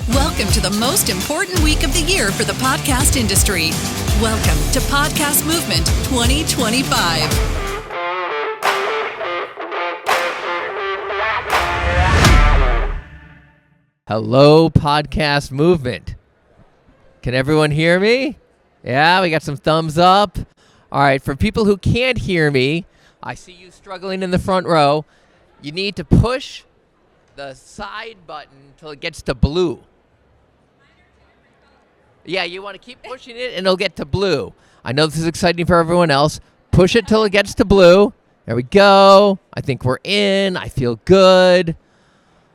Welcome to the most important week of the year for the podcast industry. Welcome to Podcast Movement 2025. Hello, Podcast Movement. Can everyone hear me? Yeah, we got some thumbs up. All right, for people who can't hear me, I see you struggling in the front row. You need to push the side button till it gets to blue. Yeah, you want to keep pushing it and it'll get to blue. I know this is exciting for everyone else. Push it till it gets to blue. There we go. I think we're in. I feel good.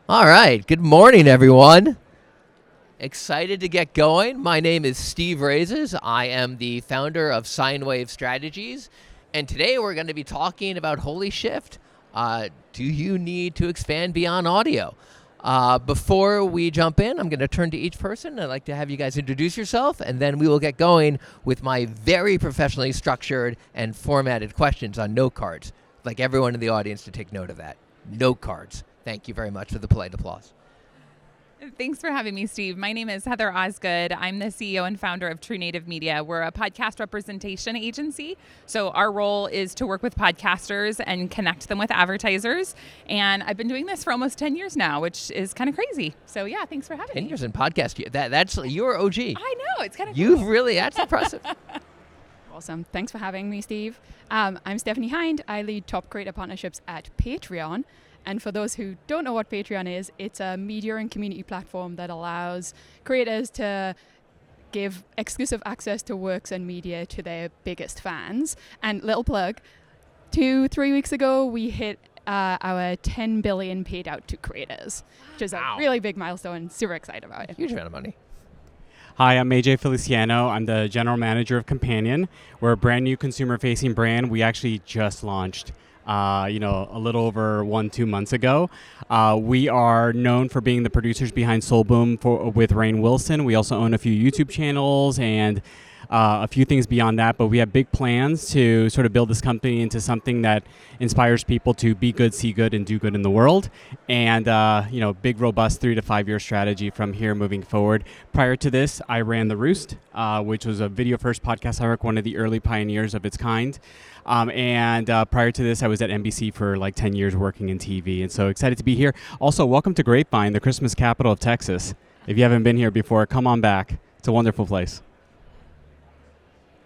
All right. Good morning, everyone. Excited to get going. My name is Steve Raizes. I am the founder of Sine Strategies. And today we're going to be talking about Holy Shift. Do you need to expand beyond audio? Before we jump in, I'm going to turn to each person. I'd like to have you guys introduce yourself, and then we will get going with my very professionally structured and formatted questions on note cards. I'd like everyone in the audience to take note of that. Note cards. Thank you very much for the polite applause. Thanks for having me, Steve. My name is Heather Osgood. I'm the CEO and founder of True Native Media. We're a podcast representation agency. So our role is to work with podcasters and connect them with advertisers. And I've been doing this for almost 10 years now, which is kind of crazy. So yeah, thanks for having me. 10 years in podcast. That's you're OG. I know, it's kind of You've cool. really, that's impressive. Awesome. Thanks for having me, Steve. I'm Stephanie Hind. I lead top creator partnerships at Patreon. And for those who don't know what Patreon is, it's a media and community platform that allows creators to give exclusive access to works and media to their biggest fans. And little plug, 2-3 weeks ago, we hit our 10 billion paid out to creators, which is a really big milestone. Super excited about it. Huge amount of money. Hi, I'm AJ Feliciano. I'm the general manager of Companion. We're a brand new consumer-facing brand. We actually just launched a little over 1-2 months ago. We are known for being the producers behind Soul Boom with Rainn Wilson. We also own a few YouTube channels and a few things beyond that, but we have big plans to sort of build this company into something that inspires people to be good, see good, and do good in the world. And, big, robust 3 to 5 year strategy from here moving forward. Prior to this, I ran The Roost, which was a video-first podcast network, one of the early pioneers of its kind. Prior to this, I was at NBC for like 10 years working in TV. And so excited to be here. Also, welcome to Grapevine, the Christmas capital of Texas. If you haven't been here before, come on back. It's a wonderful place.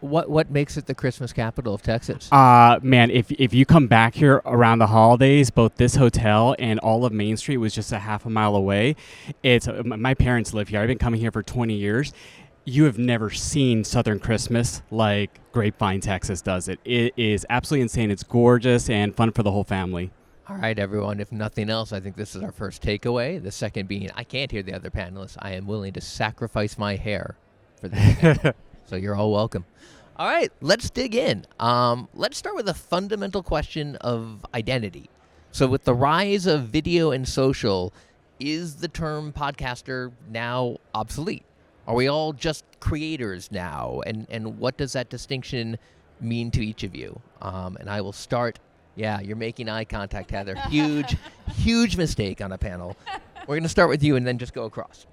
What makes it the Christmas capital of Texas? Man, if you come back here around the holidays, both this hotel and all of Main Street was just a half a mile away. It's my parents live here. I've been coming here for 20 years. You have never seen Southern Christmas like Grapevine, Texas does it. It is absolutely insane. It's gorgeous and fun for the whole family. All right, everyone. If nothing else, I think this is our first takeaway. The second being, I can't hear the other panelists. I am willing to sacrifice my hair for this. So you're all welcome. All right, let's dig in. Let's start with a fundamental question of identity. So with the rise of video and social, is the term podcaster now obsolete? Are we all just creators now? And what does that distinction mean to each of you? And I will start. Yeah, you're making eye contact, Heather. Huge mistake on a panel. We're going to start with you and then just go across.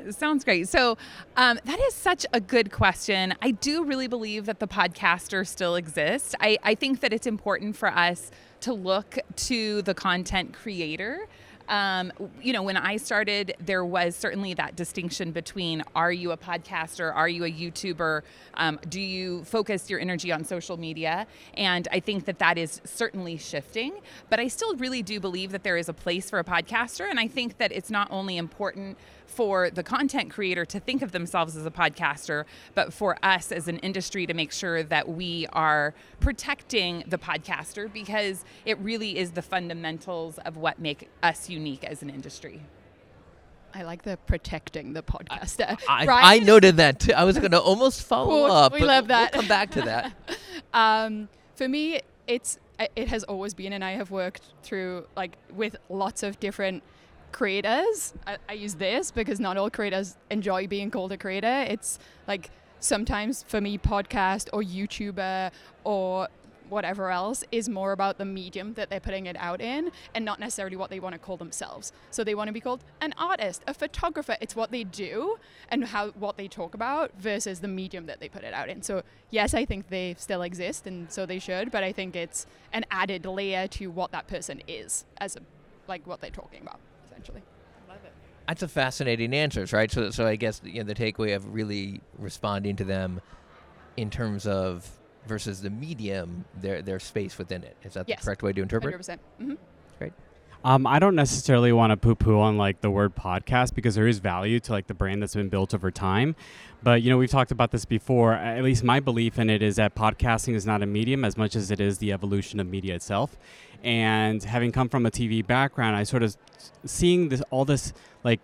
Sounds great. So that is such a good question. I do really believe that the podcaster still exists. I think that it's important for us to look to the content creator. When I started, there was certainly that distinction between, are you a podcaster? Are you a YouTuber? Do you focus your energy on social media? And I think that is certainly shifting, but I still really do believe that there is a place for a podcaster. And I think that it's not only important for the content creator to think of themselves as a podcaster, but for us as an industry to make sure that we are protecting the podcaster, because it really is the fundamentals of what make us unique as an industry. I like the protecting the podcaster. I noted that too. I was going to almost follow up. We love that. We'll come back to that. For me, it has always been, and I have worked through with lots of different creators. I use this because not all creators enjoy being called a creator. It's like sometimes for me, podcast or YouTuber or whatever else is more about the medium that they're putting it out in and not necessarily what they want to call themselves. So they want to be called an artist, a photographer. It's what they do and what they talk about versus the medium that they put it out in. So yes, I think they still exist and so they should, but I think it's an added layer to what that person is as like what they're talking about, essentially. I love it. That's a fascinating answer, right? So I guess the takeaway of really responding to them in terms of versus the medium, their space within it. Is that the correct way to interpret? 100%. Mm-hmm. Great. I don't necessarily want to poo-poo on like the word podcast because there is value to like the brand that's been built over time. But, we've talked about this before. At least my belief in it is that podcasting is not a medium as much as it is the evolution of media itself. And having come from a TV background, I sort of seeing all this like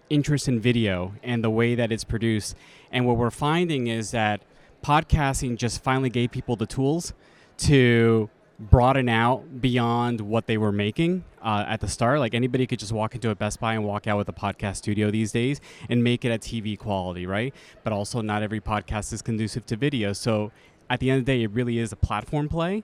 interest in video and the way that it's produced. And what we're finding is that podcasting just finally gave people the tools to broaden out beyond what they were making at the start. Like anybody could just walk into a Best Buy and walk out with a podcast studio these days and make it at TV quality, right? But also not every podcast is conducive to video. So at the end of the day, it really is a platform play.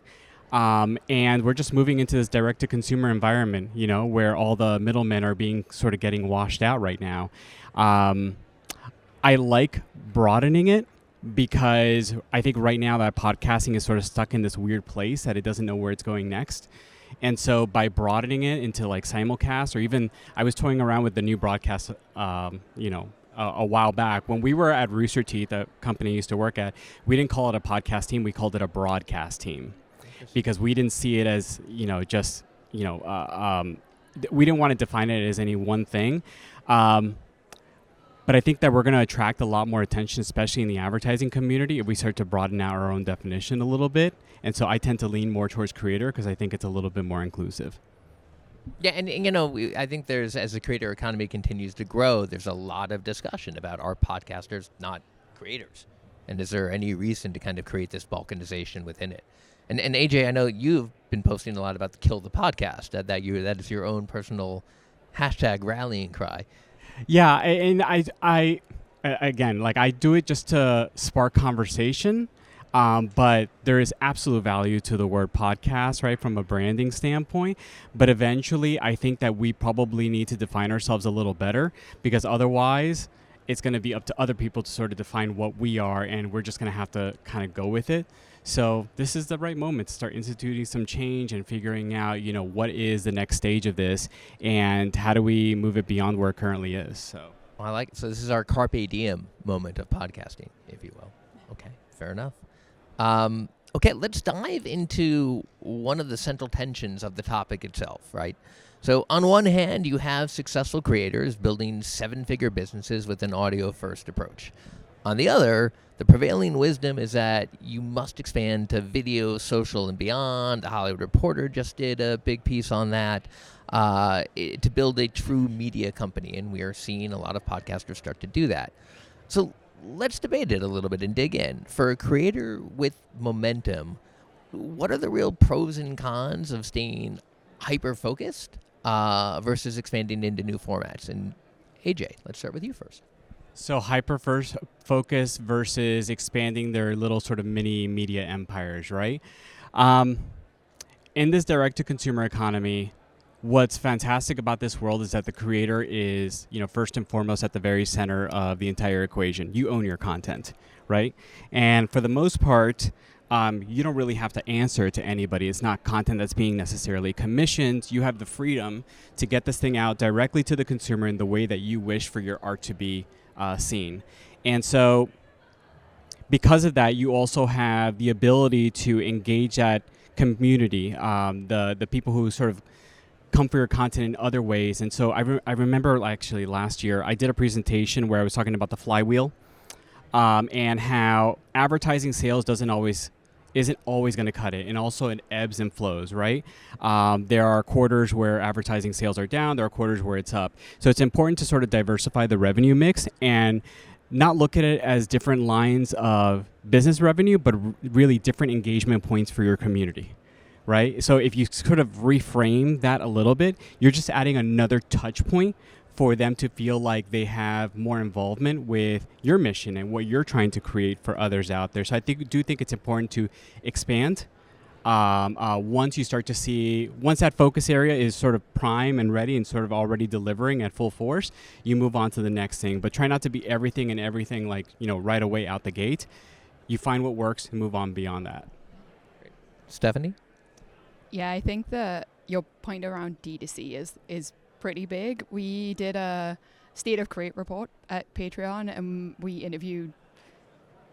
And we're just moving into this direct-to-consumer environment, where all the middlemen are sort of getting washed out right now. I like broadening it because I think right now that podcasting is sort of stuck in this weird place that it doesn't know where it's going next. And so by broadening it into like simulcast, or even I was toying around with the new broadcast, a while back when we were at Rooster Teeth, the company I used to work at, we didn't call it a podcast team. We called it a broadcast team because we didn't see it as, we didn't want to define it as any one thing. But I think that we're going to attract a lot more attention, especially in the advertising community, if we start to broaden out our own definition a little bit. And so I tend to lean more towards creator because I think it's a little bit more inclusive. Yeah, and I think as the creator economy continues to grow, there's a lot of discussion about are podcasters not creators? And is there any reason to kind of create this balkanization within it? And AJ, I know you've been posting a lot about the Kill the Podcast, that is your own personal hashtag rallying cry. Yeah, and I again, like I do it just to spark conversation, but there is absolute value to the word podcast, right, from a branding standpoint. But eventually, I think that we probably need to define ourselves a little better because otherwise, it's going to be up to other people to sort of define what we are, and we're just going to have to kind of go with it. So this is the right moment to start instituting some change and figuring out, what is the next stage of this and how do we move it beyond where it currently is. So I like it. So this is our carpe diem moment of podcasting, if you will. Okay, fair enough. Okay, let's dive into one of the central tensions of the topic itself, right? So on one hand, you have successful creators building seven-figure businesses with an audio-first approach. On the other, the prevailing wisdom is that you must expand to video, social, and beyond. The Hollywood Reporter just did a big piece on that to build a true media company, and we are seeing a lot of podcasters start to do that. So let's debate it a little bit and dig in. For a creator with momentum, what are the real pros and cons of staying hyper-focused versus expanding into new formats? And AJ, let's start with you first. So hyper-focus versus expanding their little sort of mini media empires, right? In this direct-to-consumer economy, what's fantastic about this world is that the creator is, first and foremost at the very center of the entire equation. You own your content, right? And for the most part, you don't really have to answer to anybody. It's not content that's being necessarily commissioned. You have the freedom to get this thing out directly to the consumer in the way that you wish for your art to be seen. And so because of that, you also have the ability to engage that community, the people who sort of come for your content in other ways. And so I remember actually last year, I did a presentation where I was talking about the flywheel and how advertising sales isn't always going to cut it. And also it ebbs and flows, right? There are quarters where advertising sales are down. There are quarters where it's up. So it's important to sort of diversify the revenue mix and not look at it as different lines of business revenue, but really different engagement points for your community, right? So if you sort of reframe that a little bit, you're just adding another touch point for them to feel like they have more involvement with your mission and what you're trying to create for others out there. So I do think it's important to expand Once you start to see, once that focus area is sort of prime and ready and sort of already delivering at full force, you move on to the next thing. But try not to be everything and everything like, right away out the gate. You find what works and move on beyond that. Stephanie? Yeah, I think that your point around D2C is pretty big. We did a State of Create report at Patreon, and we interviewed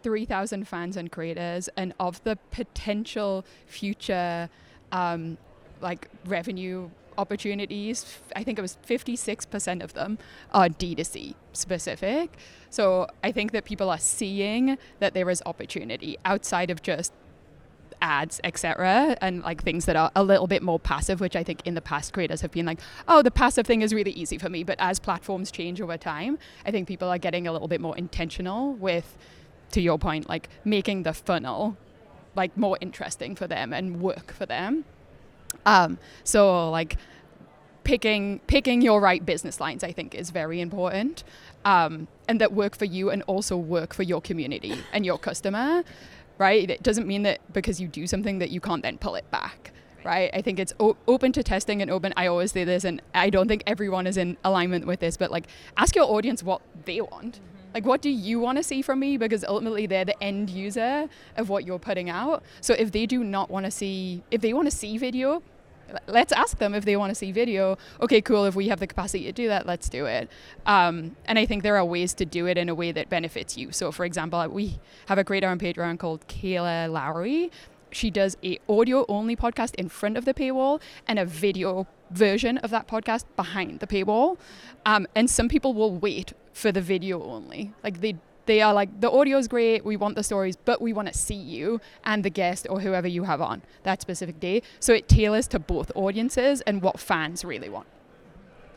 3,000 fans and creators, and of the potential future revenue opportunities, I think it was 56% of them are D2C specific. So I think that people are seeing that there is opportunity outside of just ads, etc., and like things that are a little bit more passive, which I think in the past creators have been like, oh, the passive thing is really easy for me. But as platforms change over time, I think people are getting a little bit more intentional with, to your point, like making the funnel like more interesting for them and work for them. So like picking your right business lines, I think, is very important, and that work for you and also work for your community and your customer. Right? It doesn't mean that because you do something that you can't then pull it back, right? I think it's open to testing and open. I always say this, and I don't think everyone is in alignment with this, but like ask your audience what they want. Like, what do you want to see from me? Because ultimately they're the end user of what you're putting out. So if they do not want to see, if they want to see video, let's ask them if they want to see video. Okay, cool. If we have the capacity to do that, let's do it. And I think there are ways to do it in a way that benefits you. So for example, we have a creator on Patreon called Kayla Lowry. She does a audio only podcast in front of the paywall and a video version of that podcast behind the paywall. And some people will wait for the video only. Like they are like, the audio is great, we want the stories, but we want to see you and the guest or whoever you have on that specific day. So it tailors to both audiences and what fans really want.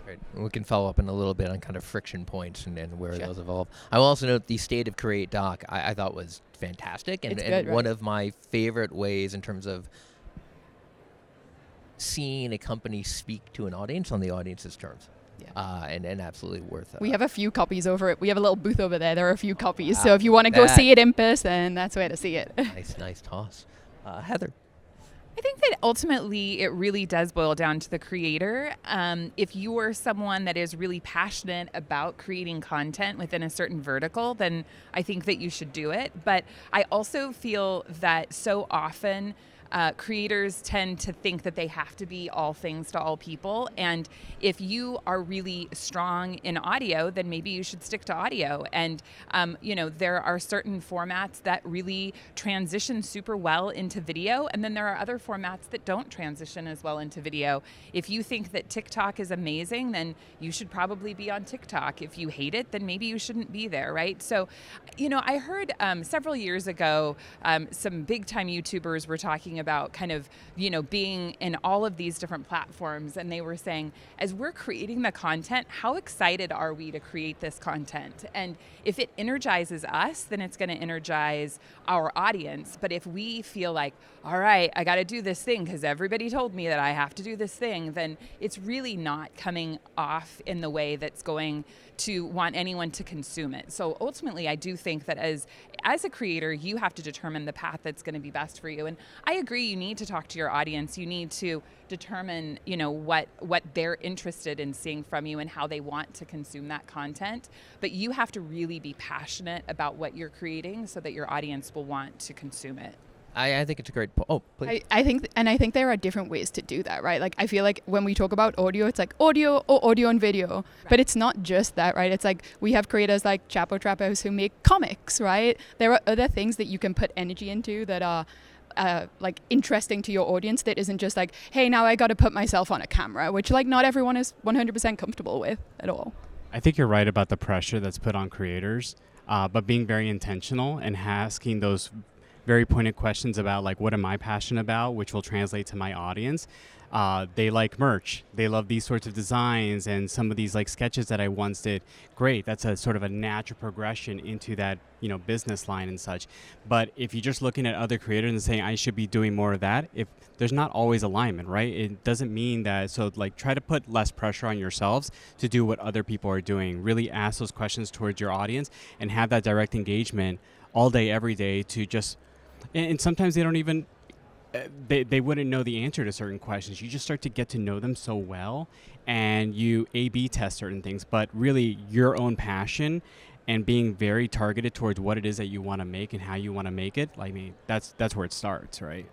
Great. We can follow up in a little bit on kind of friction points and where those evolve. I will also note the State of Create doc I thought was fantastic and, good, right? One of my favorite ways in terms of seeing a company speak to an audience on the audience's terms. Yeah. And absolutely worth it. We have a few copies over it. We have a little booth over there. There are a few copies. Wow. So if you want to go see it in person, that's where to see it. Nice toss. Heather. I think that ultimately it really does boil down to the creator. If you are someone that is really passionate about creating content within a certain vertical, then I think that you should do it. But I also feel that so often creators tend to think that they have to be all things to all people. And if you are really strong in audio, then maybe you should stick to audio. And, there are certain formats that really transition super well into video. And then there are other formats that don't transition as well into video. If you think that TikTok is amazing, then you should probably be on TikTok. If you hate it, then maybe you shouldn't be there, right? So, I heard several years ago, some big time YouTubers were talking about kind of, being in all of these different platforms. And they were saying, as we're creating the content, how excited are we to create this content? And if it energizes us, then it's going to energize our audience. But if we feel like, all right, I got to do this thing because everybody told me that I have to do this thing, then it's really not coming off in the way that's going to want anyone to consume it. So ultimately, I do think that as a creator, you have to determine the path that's going to be best for you. And I agree, you need to talk to your audience. You need to determine, what they're interested in seeing from you and how they want to consume that content. But you have to really be passionate about what you're creating so that your audience will want to consume it. I think it's a great point. Oh, please. I think there are different ways to do that, right? Like, I feel like when we talk about audio, it's like audio or audio and video, right. But it's not just that, right? It's like we have creators like Chapo Trappers who make comics, right? There are other things that you can put energy into that are like interesting to your audience that isn't just like, hey, now I got to put myself on a camera, which like not everyone is 100% comfortable with at all. I think you're right about the pressure that's put on creators, but being very intentional and asking those very pointed questions about like, what am I passionate about, which will translate to my audience. They like merch. They love these sorts of designs and some of these like sketches that I once did. Great. That's a sort of a natural progression into that, business line and such. But if you're just looking at other creators and saying, I should be doing more of that, if there's not always alignment, right? It doesn't mean that. So like try to put less pressure on yourselves to do what other people are doing. Really ask those questions towards your audience and have that direct engagement all day, every day to just, and sometimes they don't even they wouldn't know the answer to certain questions. You just start to get to know them so well, and you A/B test certain things. But really, your own passion and being very targeted towards what it is that you want to make and how you want to make it. I mean, that's where it starts, right?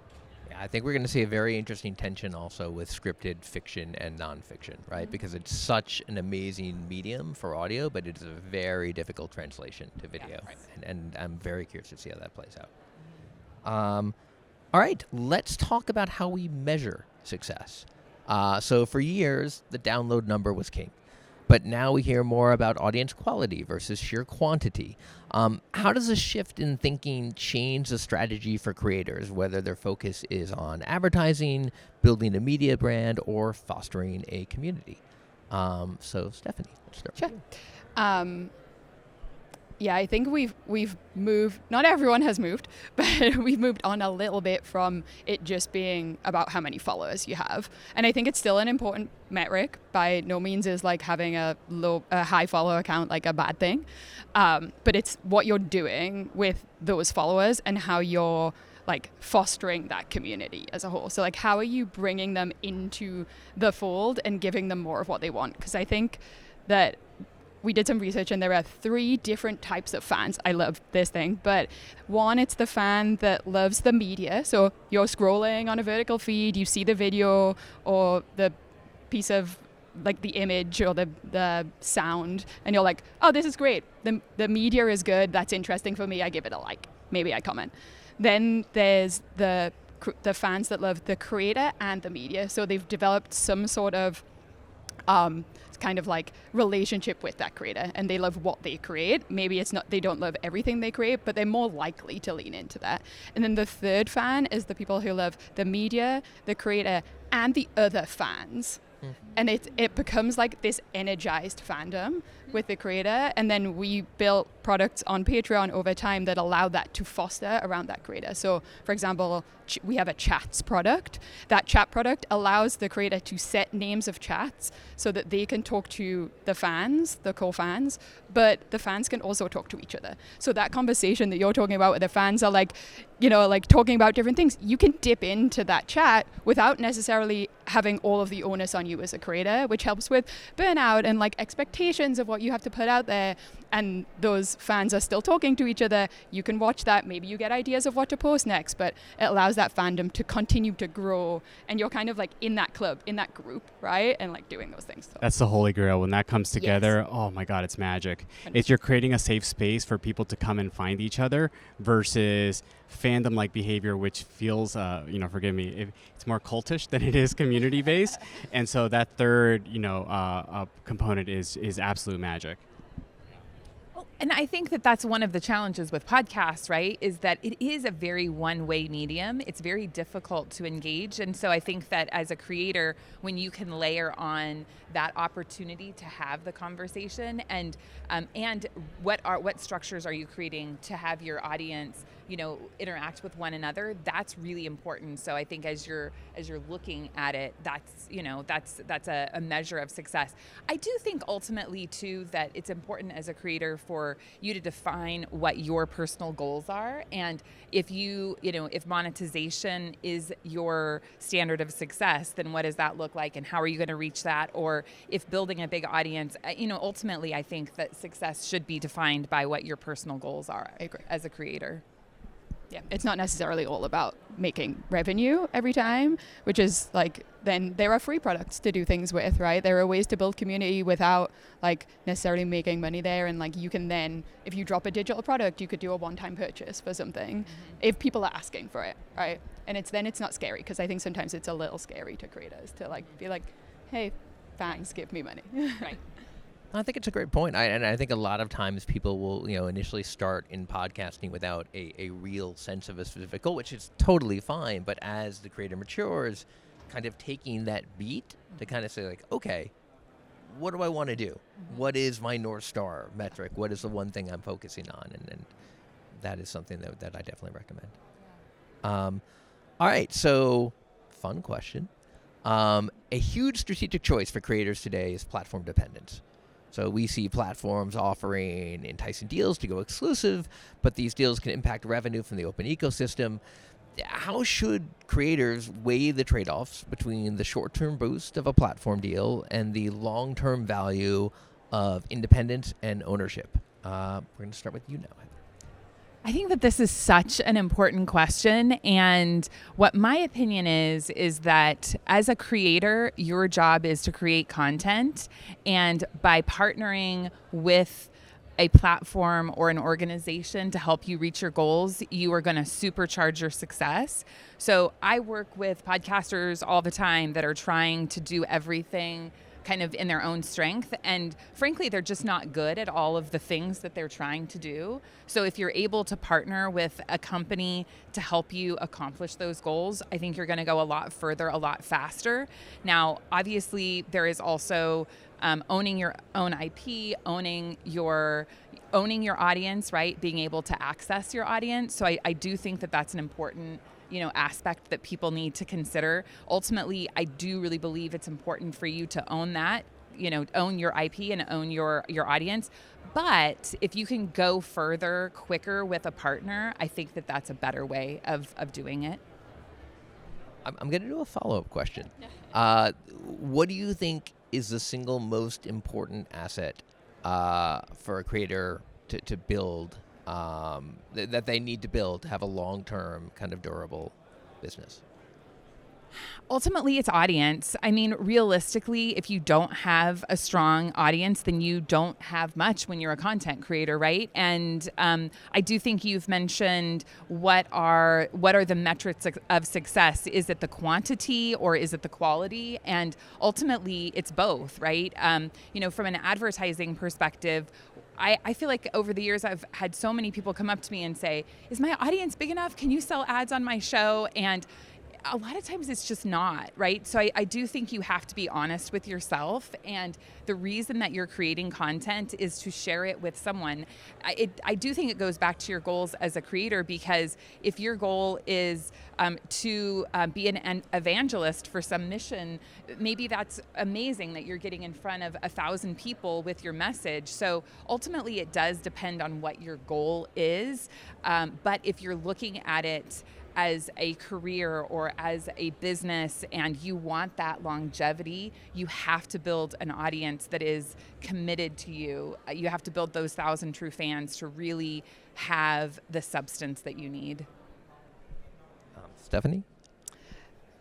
Yeah, I think we're going to see a very interesting tension also with scripted fiction and nonfiction, right? Because it's such an amazing medium for audio, but it is a very difficult translation to video. Yeah, right. And I'm very curious to see how that plays out. All right, let's talk about how we measure success. So for years, the download number was king. But now we hear more about audience quality versus sheer quantity. How does a shift in thinking change the strategy for creators, whether their focus is on advertising, building a media brand, or fostering a community? So Stephanie, let's start. Sure. Yeah, I think we've moved, not everyone has moved, but we've moved on a little bit from it just being about how many followers you have. And I think it's still an important metric. By no means is like having a high follower count like a bad thing. But it's what you're doing with those followers and how you're like fostering that community as a whole. So like, how are you bringing them into the fold and giving them more of what they want? Because I think that we did some research and there are 3 different types of fans. I love this thing, but one, it's the fan that loves the media. So you're scrolling on a vertical feed, you see the video or the piece of like the image or the sound, and you're like, oh, this is great. The media is good. That's interesting for me. I give it a like. Maybe I comment. Then there's the fans that love the creator and the media. So they've developed some sort of kind of like relationship with that creator and they love what they create. Maybe it's not, they don't love everything they create, but they're more likely to lean into that. And then the third fan is the people who love the media, the creator, and the other fans. And it becomes like this energized fandom with the creator. And then we built products on Patreon over time that allow that to foster around that creator. So for example, we have a chats product. That chat product allows the creator to set names of chats so that they can talk to the fans, the co-fans, but the fans can also talk to each other. So that conversation that you're talking about where the fans are like, you know, like talking about different things, you can dip into that chat without necessarily having all of the onus on you as a creator, which helps with burnout and like expectations of what you have to put out there. And those fans are still talking to each other. You can watch that. Maybe you get ideas of what to post next, but it allows that fandom to continue to grow. And you're kind of like in that club, in that group, right? And like doing those things. So. That's the holy grail. When that comes together, Yes. Oh my God, it's magic. 100%. It's you're creating a safe space for people to come and find each other versus fandom-like behavior, which feels, forgive me, it's more cultish than it is community-based. And so that third, component is absolute magic. And I think that that's one of the challenges with podcasts, right? Is that it is a very one-way medium. It's very difficult to engage. And so I think that as a creator, when you can layer on that opportunity to have the conversation and what structures are you creating to have your audience, interact with one another, that's really important. So I think as you're looking at it, that's a measure of success. I do think ultimately too that it's important as a creator for you to define what your personal goals are, and if if monetization is your standard of success, then what does that look like and how are you going to reach that? Or if building a big audience, ultimately I think that success should be defined by what your personal goals are. I agree. As a creator. Yeah, it's not necessarily all about making revenue every time, which is like, then there are free products to do things with, right? There are ways to build community without like necessarily making money there. And like you can then, if you drop a digital product, you could do a one-time purchase for something if people are asking for it, right? And it's not scary, because I think sometimes it's a little scary to creators to like be like, hey, thanks, give me money. Right. I think it's a great point. I think a lot of times people will, initially start in podcasting without a real sense of a specific goal, which is totally fine. But as the creator matures, kind of taking that beat to kind of say like, okay, what do I want to do? What is my North Star metric? What is the one thing I'm focusing on? And that is something that I definitely recommend. All right, so fun question. A huge strategic choice for creators today is platform dependence. So we see platforms offering enticing deals to go exclusive, but these deals can impact revenue from the open ecosystem. how should creators weigh the trade-offs between the short-term boost of a platform deal and the long-term value of independence and ownership? We're going to start with you now, Heather. I think that this is such an important question. And what my opinion is that as a creator, your job is to create content. And by partnering with a platform or an organization to help you reach your goals, you are going to supercharge your success. So I work with podcasters all the time that are trying to do everything kind of in their own strength. And frankly, they're just not good at all of the things that they're trying to do. So if you're able to partner with a company to help you accomplish those goals, I think you're going to go a lot further, a lot faster. Now, obviously, there is also owning your own IP, owning your audience, right? Being able to access your audience. So I do think that that's an important aspect that people need to consider. Ultimately, I do really believe it's important for you to own that, own your IP and own your audience. But if you can go further quicker with a partner, I think that that's a better way of doing it. I'm going to do a follow-up question. What do you think is the single most important asset for a creator to build, that they need to build to have a long-term kind of durable business? Ultimately, it's audience. I mean, realistically, if you don't have a strong audience, then you don't have much when you're a content creator, right? And I do think you've mentioned what are the metrics of success. Is it the quantity or is it the quality? And ultimately, it's both, right? From an advertising perspective, I feel like over the years, I've had so many people come up to me and say, is my audience big enough? Can you sell ads on my show? And a lot of times it's just not, right? So I do think you have to be honest with yourself. And the reason that you're creating content is to share it with someone. I do think it goes back to your goals as a creator, because if your goal is to be an evangelist for some mission, maybe that's amazing that you're getting in front of 1,000 people with your message. So ultimately it does depend on what your goal is. But if you're looking at it as a career or as a business and you want that longevity, you have to build an audience that is committed to you. You have to build those 1,000 true fans to really have the substance that you need. Stephanie?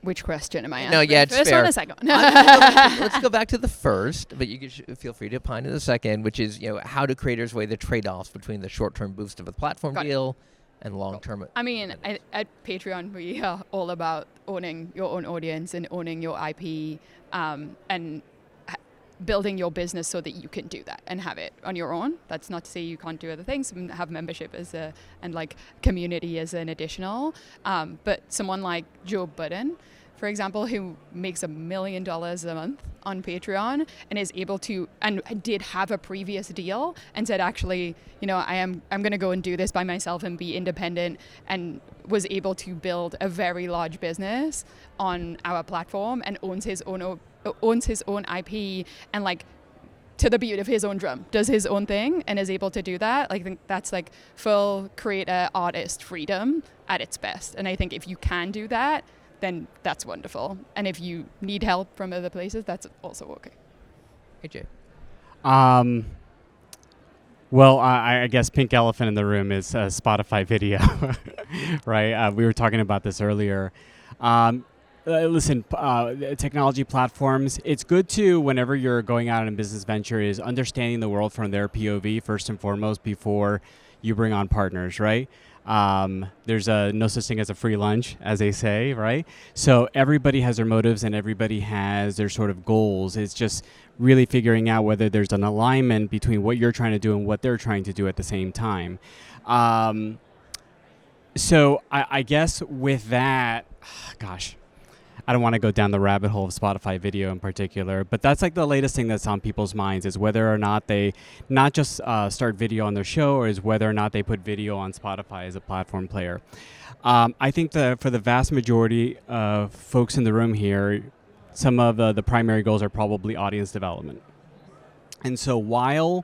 Which question am I answering? No, yeah, it's first fair. one or second? Let's go back to the first, but you can feel free to opine to the second, which is, how do creators weigh the trade-offs between the short-term boost of a platform deal and long-term? I mean, at Patreon, we are all about owning your own audience and owning your IP, and building your business so that you can do that and have it on your own. That's not to say you can't do other things and have membership and like community as an additional. But someone like Joe Budden, for example, who makes $1 million a month on Patreon and is able to, and did have a previous deal and said, actually, I'm going to go and do this by myself and be independent, and was able to build a very large business on our platform and owns his own IP and like to the beat of his own drum, does his own thing and is able to do that. I think that's like full creator artist freedom at its best. And I think if you can do that, then that's wonderful. And if you need help from other places, that's also okay. AJ? Well, I guess pink elephant in the room is Spotify video, right? We were talking about this earlier. Listen, technology platforms, it's good to, whenever you're going out on a business venture, is understanding the world from their POV first and foremost before you bring on partners, right? There's no such thing as a free lunch, as they say, right? So everybody has their motives and everybody has their sort of goals. It's just really figuring out whether there's an alignment between what you're trying to do and what they're trying to do at the same time. So I guess with that, gosh, I don't want to go down the rabbit hole of Spotify video in particular, but that's like the latest thing that's on people's minds, is whether or not they not just start video on their show, or is whether or not they put video on Spotify as a platform player. I think for the vast majority of folks in the room here, some of the primary goals are probably audience development. And so while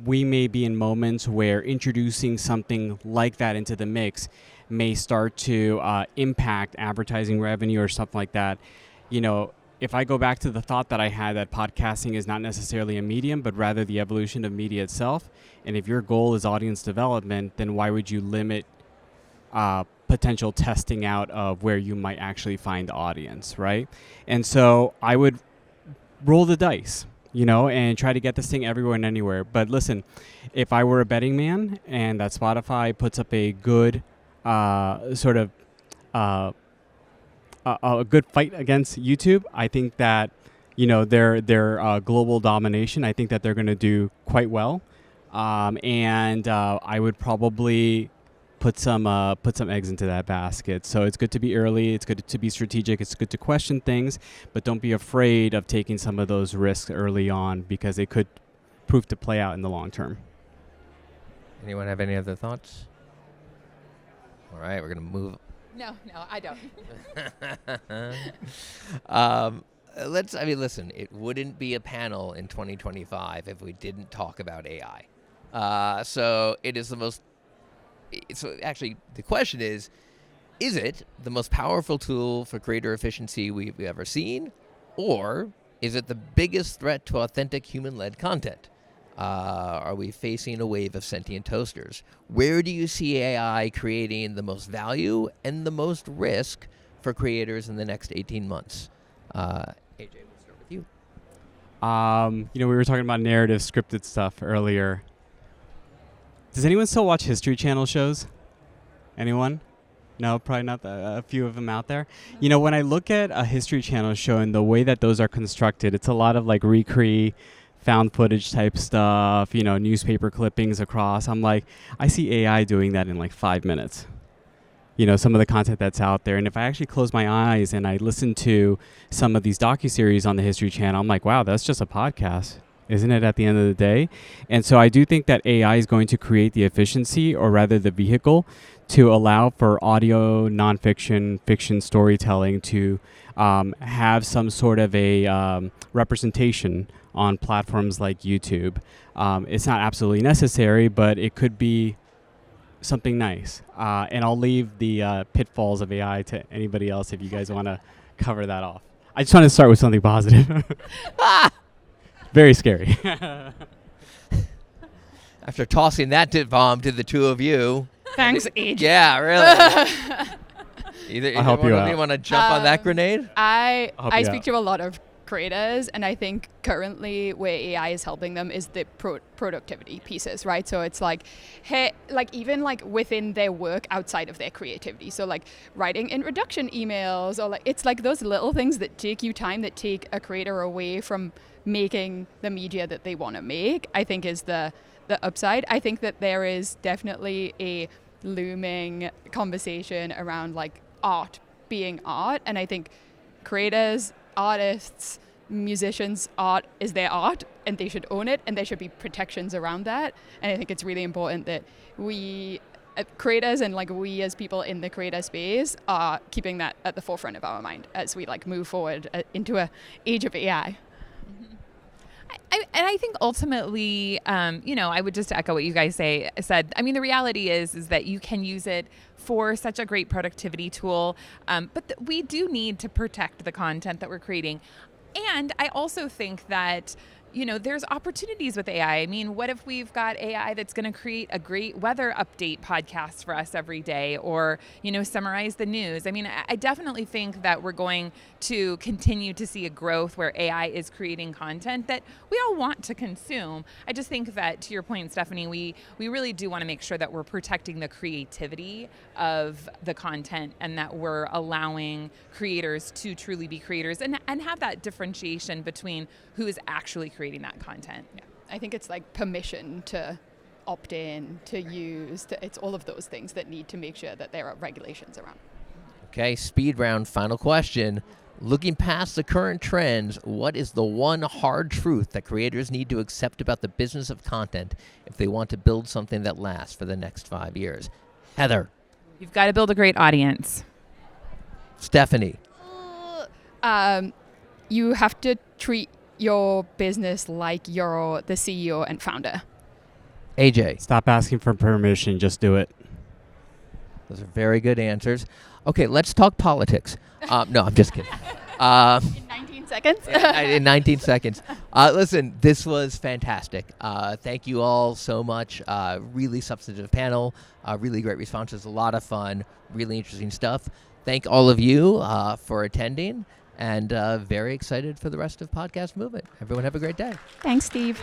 we may be in moments where introducing something like that into the mix may start to impact advertising revenue or something like that. If I go back to the thought that I had that podcasting is not necessarily a medium, but rather the evolution of media itself, and if your goal is audience development, then why would you limit potential testing out of where you might actually find the audience, right? And so I would roll the dice, and try to get this thing everywhere and anywhere. But listen, if I were a betting man and that Spotify puts up a good a good fight against YouTube, I think that their global domination, I think that they're going to do quite well, and I would probably put some eggs into that basket. So it's good to be early, it's good to be strategic, it's good to question things, but don't be afraid of taking some of those risks early on, because it could prove to play out in the long term. Anyone have any other thoughts? All right, we're going to move. No, I don't. Listen, it wouldn't be a panel in 2025 if we didn't talk about AI. So it is so actually the question is it the most powerful tool for greater efficiency we've ever seen? Or is it the biggest threat to authentic human-led content? Are we facing a wave of sentient toasters? Where do you see AI creating the most value and the most risk for creators in the next 18 months? AJ, we'll start with you. We were talking about narrative scripted stuff earlier. Does anyone still watch History Channel shows? Anyone? No, probably not. A few of them out there. When I look at a History Channel show and the way that those are constructed, it's a lot of like recre, found footage type stuff, newspaper clippings across. I'm like, I see AI doing that in like 5 minutes. Some of the content that's out there. And if I actually close my eyes and I listen to some of these docuseries on the History Channel, I'm like, wow, that's just a podcast, isn't it, at the end of the day? And so I do think that AI is going to create the efficiency, or rather the vehicle, to allow for audio, nonfiction, fiction storytelling to have some sort of a representation on platforms like YouTube. It's not absolutely necessary, but it could be something nice. And I'll leave the pitfalls of AI to anybody else if you guys want to cover that off. I just want to start with something positive. Very scary. After tossing that bomb to the two of you. Thanks, AJ. Yeah, really. Either help you out. You want to jump on that grenade? I speak to a lot of creators, and I think currently where AI is helping them is the productivity pieces, right? So it's like, hey, like even like within their work outside of their creativity. So like writing introduction emails, or like it's like those little things that take you time, that take a creator away from making the media that they want to make, I think is the upside. I think that there is definitely a looming conversation around like art being art, and I think creators, artists, musicians, art is their art, and they should own it, and there should be protections around that. And I think it's really important that we creators and like we as people in the creator space are keeping that at the forefront of our mind as we like move forward into a age of AI. I think ultimately, I would just echo what you guys said. I mean, the reality is that you can use it for such a great productivity tool, but we do need to protect the content that we're creating. And I also think that, there's opportunities with AI. I mean, what if we've got AI that's going to create a great weather update podcast for us every day, or, summarize the news? I mean, I definitely think that we're going to continue to see a growth where AI is creating content that we all want to consume. I just think that, to your point, Stephanie, we really do want to make sure that we're protecting the creativity of the content, and that we're allowing creators to truly be creators and have that differentiation between who is actually creating that content. Yeah. I think it's like permission to opt in, to use, it's all of those things that need to make sure that there are regulations around. Okay, speed round, final question. Looking past the current trends, what is the one hard truth that creators need to accept about the business of content if they want to build something that lasts for the next 5 years? Heather. You've got to build a great audience. Stephanie. You have to treat your business like you're the CEO and founder. AJ. Stop asking for permission, just do it. Those are very good answers. Okay, let's talk politics. No, I'm just kidding. In 19 seconds? In 19 seconds. Listen, this was fantastic. Thank you all so much. Really substantive panel. Really great responses. A lot of fun. Really interesting stuff. Thank all of you for attending. And very excited for the rest of Podcast Movement. Everyone have a great day. Thanks, Steve.